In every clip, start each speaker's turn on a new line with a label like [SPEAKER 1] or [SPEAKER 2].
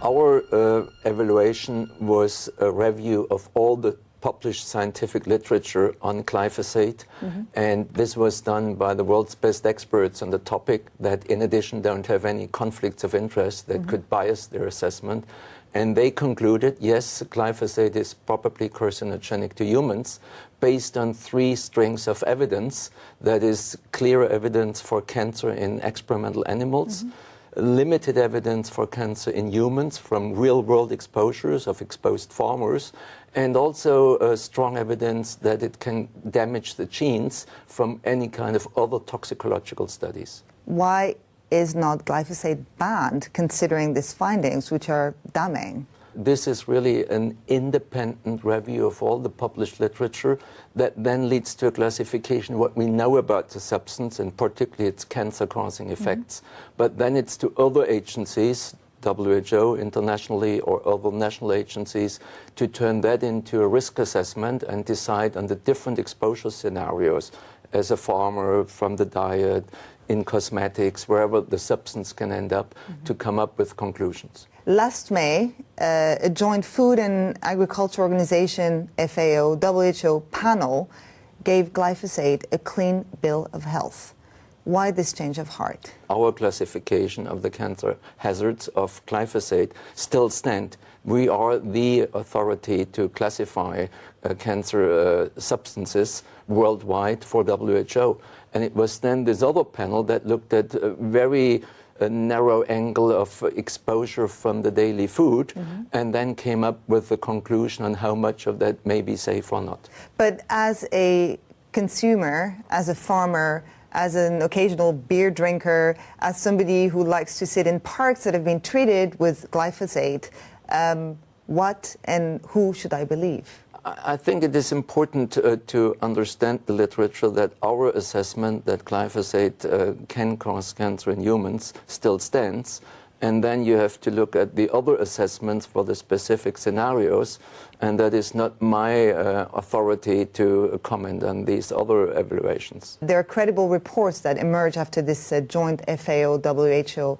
[SPEAKER 1] Our evaluation was a review of all the published scientific literature on glyphosate, and this was done by the world's best experts on the topic that in addition don't have any conflicts of interest that could bias their assessment. And they concluded, yes, glyphosate is probably carcinogenic to humans based on 3 strings of evidence. That is clear evidence for cancer in experimental animals, limited evidence for cancer in humans from real-world exposures of exposed farmers, and also strong evidence that it can damage the genes from any kind of other toxicological studies.
[SPEAKER 2] Why is not glyphosate banned, considering these findings, which are damning?
[SPEAKER 1] This is really an independent review of all the published literature that then leads to a classification of what we know about the substance, and particularly its cancer-causing effects. But then it's to other agencies, WHO internationally or other national agencies, to turn that into a risk assessment and decide on the different exposure scenarios as a farmer, from the diet, in cosmetics, wherever the substance can end up, to come up with conclusions.
[SPEAKER 2] Last May, a joint Food and Agriculture Organization, FAO, WHO panel gave glyphosate a clean bill of health. Why this change of heart?
[SPEAKER 1] Our classification of the cancer hazards of glyphosate still stand. We are the authority to classify cancer substances worldwide for WHO. And it was then this other panel that looked at a very narrow angle of exposure from the daily food, and then came up with the conclusion on how much of that may be safe or not.
[SPEAKER 2] But as a consumer, as a farmer, as an occasional beer drinker, as somebody who likes to sit in parks that have been treated with glyphosate, what and who should I believe?
[SPEAKER 1] I think it is important to understand the literature that our assessment that glyphosate can cause cancer in humans still stands. And then you have to look at the other assessments for the specific scenarios, and that is not my authority to comment on these other evaluations.
[SPEAKER 2] There are credible reports that emerge after this joint FAO-WHO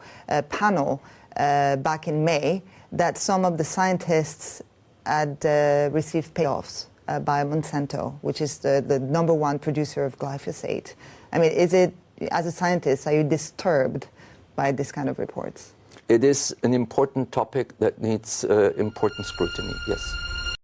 [SPEAKER 2] panel back in May that some of the scientists had received payoffs by Monsanto, which is the #1 producer of glyphosate. I mean, is it, as a scientist, are you disturbed by this kind of reports?
[SPEAKER 1] It is an important topic that needs important scrutiny, yes.